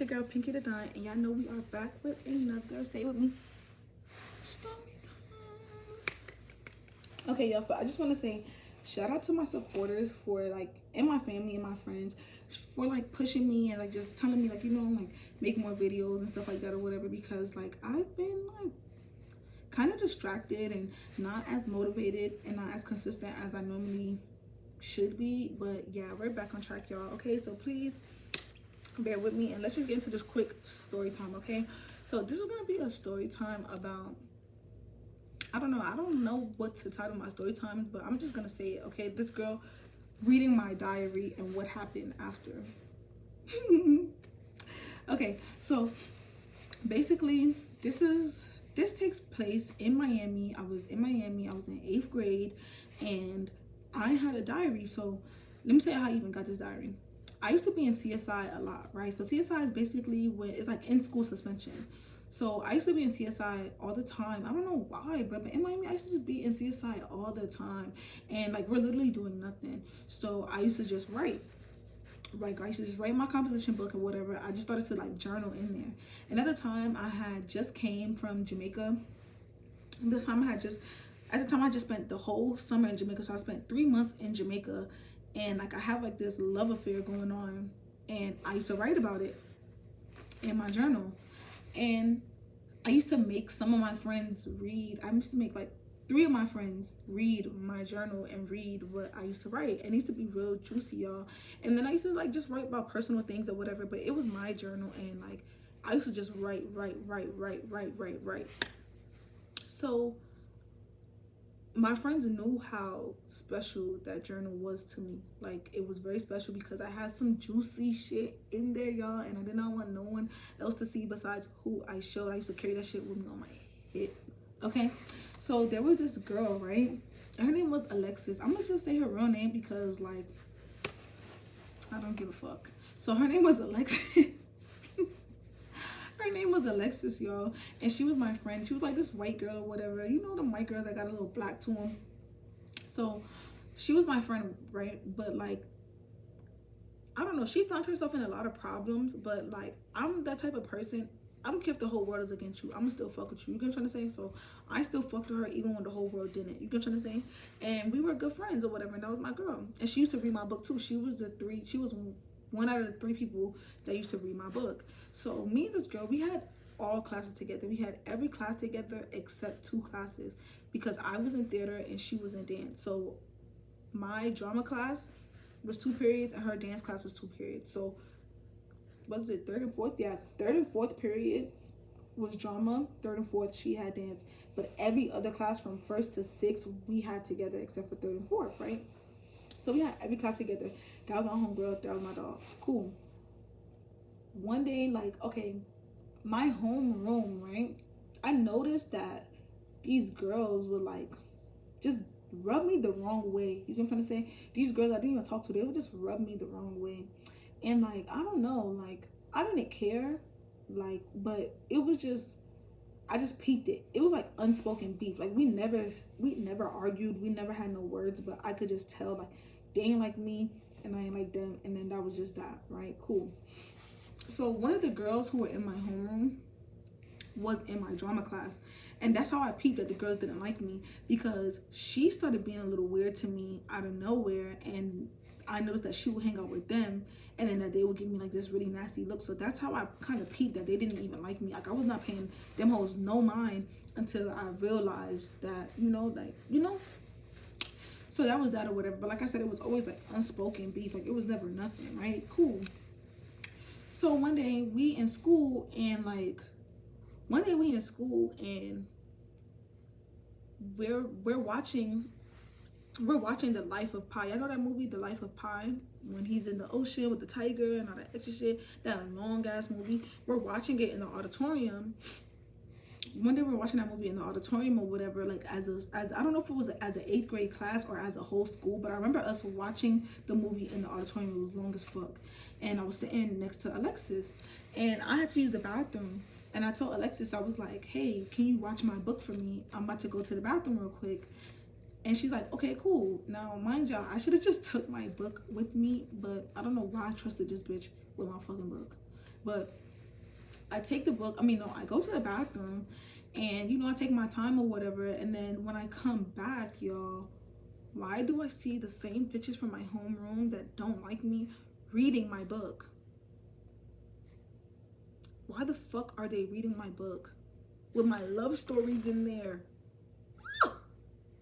it's your girl Pinky the Dime, and y'all know we are back with another, say it with me, story time. Okay, y'all, so I just want to say shout out to my supporters for like, and my family and my friends for like pushing me and like just telling me like, you know, like make more videos and stuff like that or whatever, because like I've been like kind of distracted and not as motivated and not as consistent as I normally should be. But yeah, we're back on track, y'all. Okay, so please bear with me and let's just get into this quick story time. Okay, so this is gonna be a story time about, I don't know what to title my story time, but I'm just gonna say it. Okay, this girl reading my diary and what happened after. Okay, so basically this takes place in Miami. I was in Miami. I was in 8th grade, and I had a diary. So let me tell you how I even got this diary. I used to be in CSI a lot, right? So CSI is basically when it's like in school suspension. So I used to be in CSI all the time. I don't know why, but in Miami, I used to just be in CSI all the time. And like, we're literally doing nothing. So I used to just write. Like, I used to just write my composition book or whatever. I just started to like journal in there. And at the time, I had just came from Jamaica. And the time at the time I just spent the whole summer in Jamaica. So I spent 3 months in Jamaica, and like I have like this love affair going on, and I used to write about it in my journal. And I used to make some of my friends read. I used to make like 3 of my friends read my journal and read what I used to write. And it used to be real juicy, y'all. And then I used to like just write about personal things or whatever, but it was my journal, and like I used to just write. So my friends knew how special that journal was to me. Like, it was very special because I had some juicy shit in there, y'all, and I did not want no one else to see besides who I showed. I used to carry that shit with me on my hip. Okay, so there was this girl, right? Her name was Alexis. I'm gonna just say her real name because like I don't give a fuck. So her name was Alexis. Her name was Alexis, y'all, and she was my friend. She was like this white girl or whatever. You know, the white girls that got a little black to them. So she was my friend, right? But like, I don't know, she found herself in a lot of problems, but like, I'm that type of person. I don't care if the whole world is against you. I'ma still fuck with you. You get what I'm trying to say? So I still fucked with her even when the whole world didn't. You get what I'm trying to say? And we were good friends or whatever, and that was my girl. And she used to read my book too. She was one out of the 3 people that used to read my book. So me and this girl, we had all classes together. We had every class together except 2 classes, because I was in theater and she was in dance. So my drama class was 2 periods and her dance class was 2 periods. So was it 3rd and 4th? Yeah, 3rd and 4th period was drama. 3rd and 4th she had dance. But every other class from 1st to 6th we had together except for 3rd and 4th, right? So we had every class together. That was my homegirl. That was my dog. Cool. One day, like, okay, my homeroom, right? I noticed that these girls would like just rub me the wrong way. You get what I'm trying to say? These girls I didn't even talk to, they would just rub me the wrong way. And like, I don't know, like I didn't care, like, but it was just, I just peeped it. It was like unspoken beef. Like we never argued. We never had no words, but I could just tell like they ain't like me and I ain't like them. And then that was just that, right? Cool. So one of the girls who were in my homeroom was in my drama class. And that's how I peeped that the girls didn't like me, because she started being a little weird to me out of nowhere. And I noticed that she would hang out with them, and then that they would give me like this really nasty look. So that's how I kind of peeped that they didn't even like me. Like I was not paying them hoes no mind until I realized that, so that was that or whatever. But like I said, it was always like unspoken beef. Like it was never nothing, right? Cool. So one day we in school and we're watching The Life of Pi. I know that movie, The Life of Pi, when he's in the ocean with the tiger and all that extra shit. That long ass movie. We're watching it in the auditorium. One day we're watching that movie in the auditorium or whatever, like as I don't know if it was as an 8th grade class or as a whole school, but I remember us watching the movie in the auditorium. It was long as fuck. And I was sitting next to Alexis, and I had to use the bathroom. And I told Alexis, I was like, hey, can you watch my book for me? I'm about to go to the bathroom real quick. And she's like, okay, cool. Now, mind y'all, I should have just took my book with me, but I don't know why I trusted this bitch with my fucking book. But I take the book. I mean, no, I go to the bathroom, and I take my time or whatever. And then when I come back, y'all, why do I see the same bitches from my homeroom that don't like me reading my book? Why the fuck are they reading my book with my love stories in there?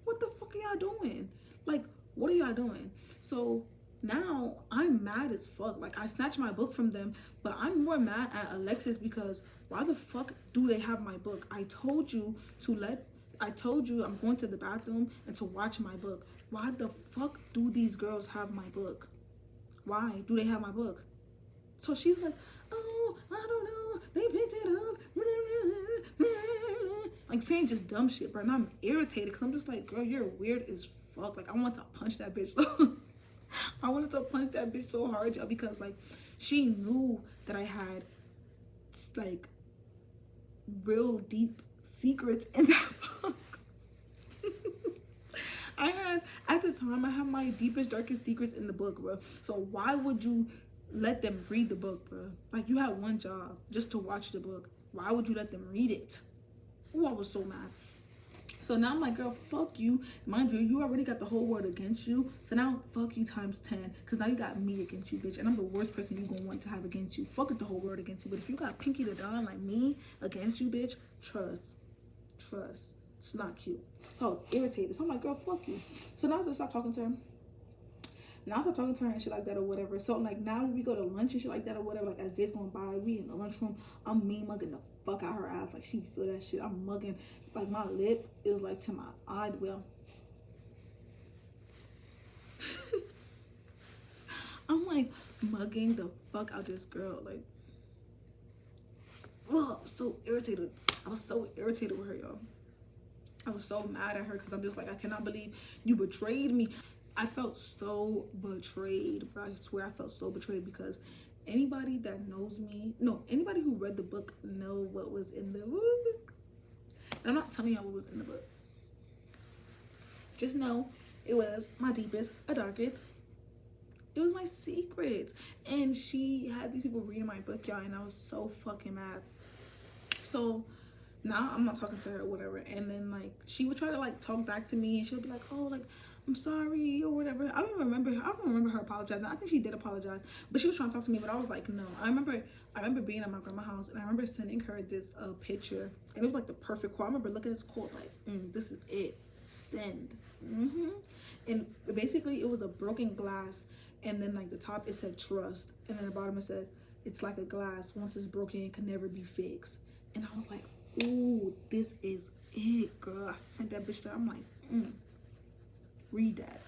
What the fuck are y'all doing? Like, what are y'all doing? So now I'm mad as fuck. Like, I snatched my book from them, but I'm more mad at Alexis because why the fuck do they have my book? I told you I'm going to the bathroom and to watch my book. Why the fuck do these girls have my book? Why do they have my book? So she's like, oh, I don't know. They picked it up. Like saying just dumb shit, bro. And I'm irritated because I'm just like, girl, you're weird as fuck. Like, I want to punch that bitch. I wanted to punch that bitch so hard, y'all, because like she knew that I had like real deep secrets in that book. At the time, I had my deepest, darkest secrets in the book, bro. So why would you let them read the book, bro? Like, you had one job, just to watch the book. Why would you let them read it? Oh, I was so mad. So now I'm like, girl, fuck you. Mind you, you already got the whole world against you. So now fuck you times 10. Because now you got me against you, bitch. And I'm the worst person you gonna want to have against you. Fuck it, the whole world against you. But if you got Pinky the Don like me against you, bitch, trust. It's not cute. So I was irritated. So I'm like, girl, fuck you. So now I stop talking to her. Now I stop talking to her and shit like that or whatever. So like now when we go to lunch and shit like that or whatever, like as days going by, we in the lunchroom, I'm mean mugging the fuck out her ass. Like she feel that shit. I'm mugging. Like my lip is like to my eye. Well, I'm like mugging the fuck out this girl. Like, oh, I'm so irritated. I was so irritated with her, y'all. I was so mad at her because I'm just like, I cannot believe you betrayed me. I felt so betrayed, bro. I swear I felt so betrayed because anybody that knows me, no, anybody who read the book know what was in the book. And I'm not telling y'all what was in the book. Just know it was my deepest, a darkest. It was my secrets. And she had these people reading my book, y'all, and I was so fucking mad. So now I'm not talking to her or whatever. And then like she would try to like talk back to me and she'll be like, oh, like I'm sorry or whatever. I don't remember her apologizing. I think she did apologize, but she was trying to talk to me, but I was like, no. I remember being at my grandma's house and I remember sending her this picture and it was like the perfect quote. I remember looking at this quote like, this is it. Send. And basically it was a broken glass and then like the top it said trust and then the bottom it said it's like a glass. Once it's broken it can never be fixed. And I was like, ooh, this is it, girl. I sent that bitch to her. I'm like, read that.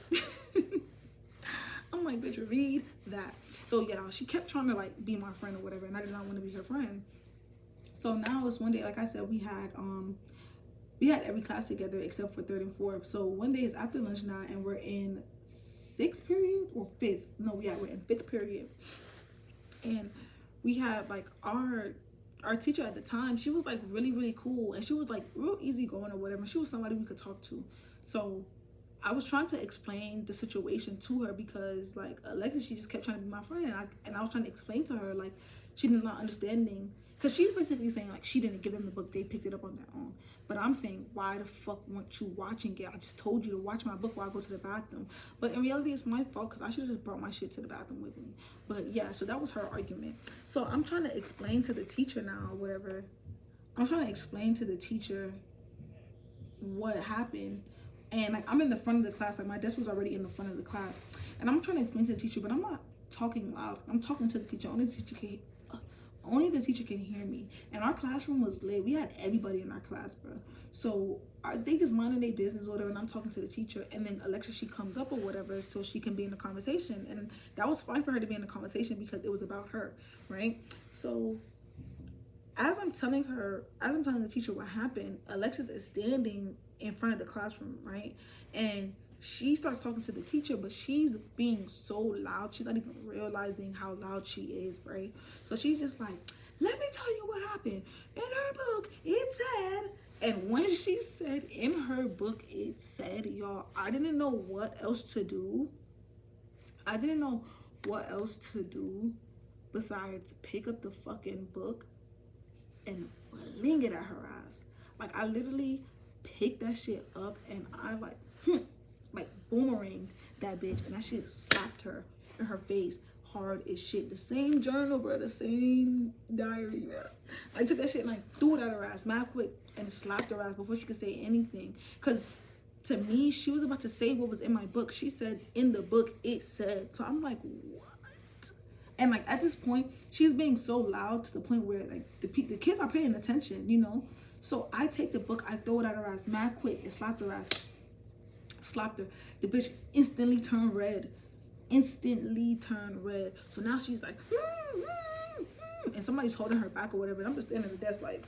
I'm like, bitch, read that. So yeah, she kept trying to like be my friend or whatever, and I did not want to be her friend. So now it's one day, like I said, we had every class together except for third and fourth. So one day is after lunch now, and we're in sixth period or fifth. No, we're in fifth period, and we had like our teacher at the time. She was like really, really cool, and she was like real easygoing or whatever. She was somebody we could talk to. So I was trying to explain the situation to her because like Alexis, she just kept trying to be my friend, and I was trying to explain to her like she did not understanding because she's basically saying like she didn't give them the book, they picked it up on their own. But I'm saying, why the fuck weren't you watching it? I just told you to watch my book while I go to the bathroom. But in reality, it's my fault because I should have just brought my shit to the bathroom with me. But yeah, so that was her argument. So I'm trying to explain to the teacher now or whatever. I'm trying to explain to the teacher what happened. And like I'm in the front of the class, like my desk was already in the front of the class. And I'm trying to explain to the teacher, but I'm not talking loud. I'm talking to the teacher. Only the teacher can hear me. And our classroom was lit. We had everybody in our class, bro. So they just minding their business or whatever, and I'm talking to the teacher. And then Alexis, she comes up or whatever so she can be in the conversation. And that was fine for her to be in the conversation because it was about her, right? So as I'm telling the teacher what happened, Alexis is standing in front of the classroom, right? And she starts talking to the teacher, but she's being so loud. She's not even realizing how loud she is, right? So she's just like, let me tell you what happened. In her book, it said, and when she said in her book, it said, y'all, I didn't know what else to do. I didn't know what else to do besides pick up the fucking book and fling it at her ass. Like, I literally picked that shit up and I like boomerang that bitch, and that shit slapped her in her face hard as shit. The same journal, bro, the same diary, bro. I took that shit and I threw it at her ass mad quick and slapped her ass before she could say anything. Cause to me, she was about to say what was in my book. She said in the book it said. So I'm like, what? And like at this point, she's being so loud to the point where like the kids are paying attention, you know. So I take the book, I throw it at her ass mad quick and slapped her ass. Slapped her. The bitch instantly turned red. Instantly turned red. So now she's like, and somebody's holding her back or whatever. And I'm just standing at the desk like,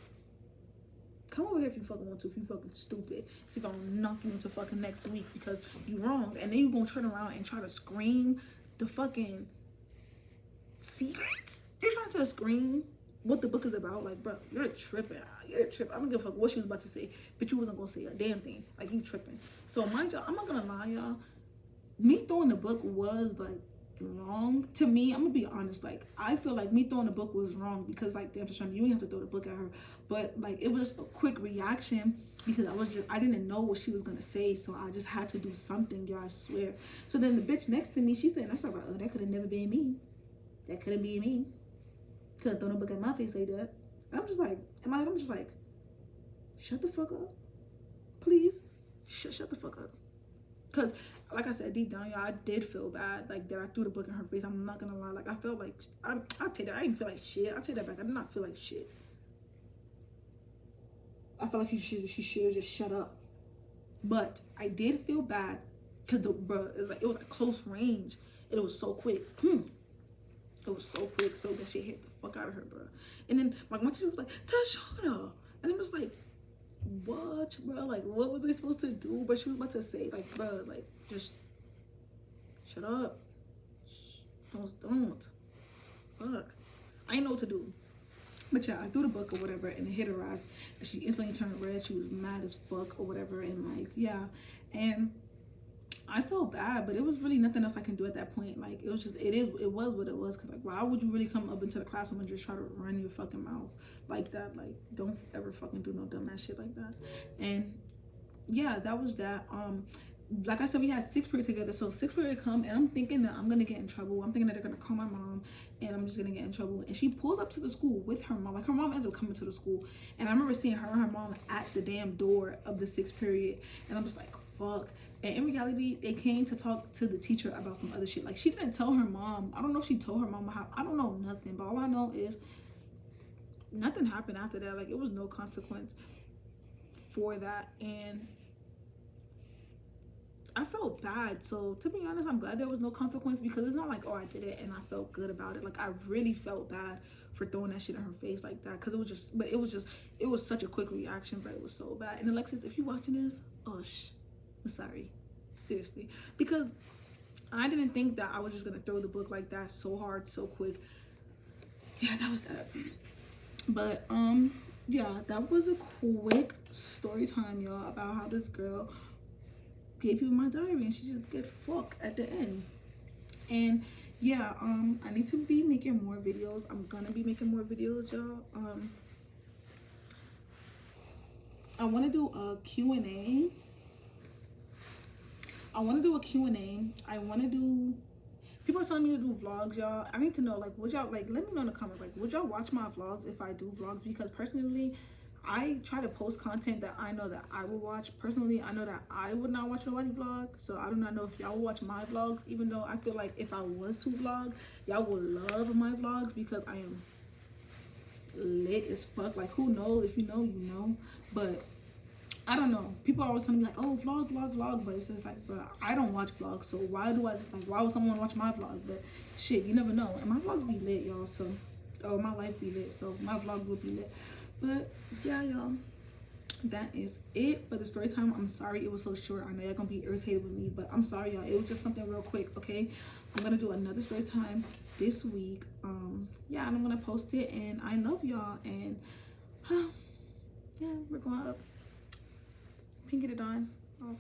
come over here if you fucking want to, if you fucking stupid. See if I don't knock you into fucking next week because you wrong. And then you gonna turn around and try to scream the fucking secrets? You're trying to scream what the book is about. Like, bro, you're tripping. You're tripping. I don't give a fuck what she was about to say, but you wasn't gonna say a damn thing. Like, you tripping. So mind y'all, I'm not gonna lie, y'all. Me throwing the book was like wrong to me. I'm gonna be honest. Like, I feel like me throwing the book was wrong because like, damn, you didn't have to throw the book at her, but like it was a quick reaction because I didn't know what she was gonna say, so I just had to do something, y'all. I swear. So then the bitch next to me, she said, "That's like, oh, that could have never been me. That couldn't be me. Could have thrown a book at my face like that." And I'm just like, shut the fuck up, please. Shut the fuck up. Cause like I said, deep down, y'all, I did feel bad, like that I threw the book in her face. I'm not gonna lie, like I felt like I'll take that. I didn't feel like shit. I'll take that back. I did not feel like shit. I felt like she should have just shut up. But I did feel bad because it was like close range and it was so quick. It was so quick, so that shit hit the fuck out of her, bro. And then like my teacher was like, "Tashana," and I'm just like, what, bro? Like, what was I supposed to do? But she was about to say, like, bro, like, just shut up. Don't. Fuck. I didn't know what to do. But yeah, I threw the book or whatever, and it hit her ass. And she instantly turned red. She was mad as fuck or whatever, and like, yeah. And I felt bad, but it was really nothing else I can do at that point. Like, it was what it was. Cause like, why would you really come up into the classroom and just try to run your fucking mouth like that? Like, don't ever fucking do no dumbass shit like that. And yeah, that was that. Like I said, we had 6th period together. So 6th period come, and I'm thinking that I'm gonna get in trouble. I'm thinking that they're gonna call my mom, and I'm just gonna get in trouble. And she pulls up to the school with her mom. Like, her mom ends up coming to the school, and I remember seeing her and her mom at the damn door of the 6th period, and I'm just like, fuck. And in reality, they came to talk to the teacher about some other shit. Like, she didn't tell her mom. I don't know if she told her mom how. I don't know nothing. But all I know is nothing happened after that. Like, it was no consequence for that. And I felt bad. So, to be honest, I'm glad there was no consequence because it's not like, oh, I did it and I felt good about it. Like, I really felt bad for throwing that shit in her face like that because it was such a quick reaction, but it was so bad. And Alexis, if you're watching this, I'm sorry, seriously, because I didn't think that I was just gonna throw the book like that so hard, so quick. Yeah, that was that. But yeah, that was a quick story time, y'all, about how this girl gave people my diary and she just get fucked at the end. And yeah, I need to be making more videos. I'm gonna be making more videos, y'all. I want to do a Q&A. I want to do a Q&A. I want to do... People are telling me to do vlogs, y'all. I need to know, like, would y'all... Like, let me know in the comments. Like, would y'all watch my vlogs if I do vlogs? Because personally, I try to post content that I know that I will watch. Personally, I know that I would not watch nobody vlog. So, I do not know if y'all will watch my vlogs. Even though I feel like if I was to vlog, y'all will love my vlogs because I am lit as fuck. Like, who knows? If you know, you know. But... I don't know. People are always telling me like, oh, vlog, but it's just like, bro, I don't watch vlogs, so why would someone watch my vlog? But shit, you never know. And my vlogs be lit, y'all. So, my life be lit, so my vlogs will be lit. But yeah, y'all, that is it for the story time. I'm sorry it was so short. I know y'all gonna be irritated with me, but I'm sorry, y'all. It was just something real quick. Okay, I'm gonna do another story time this week. Yeah, and I'm gonna post it. And I love y'all. And yeah, we're going up. Pinky to Dawn. Oh.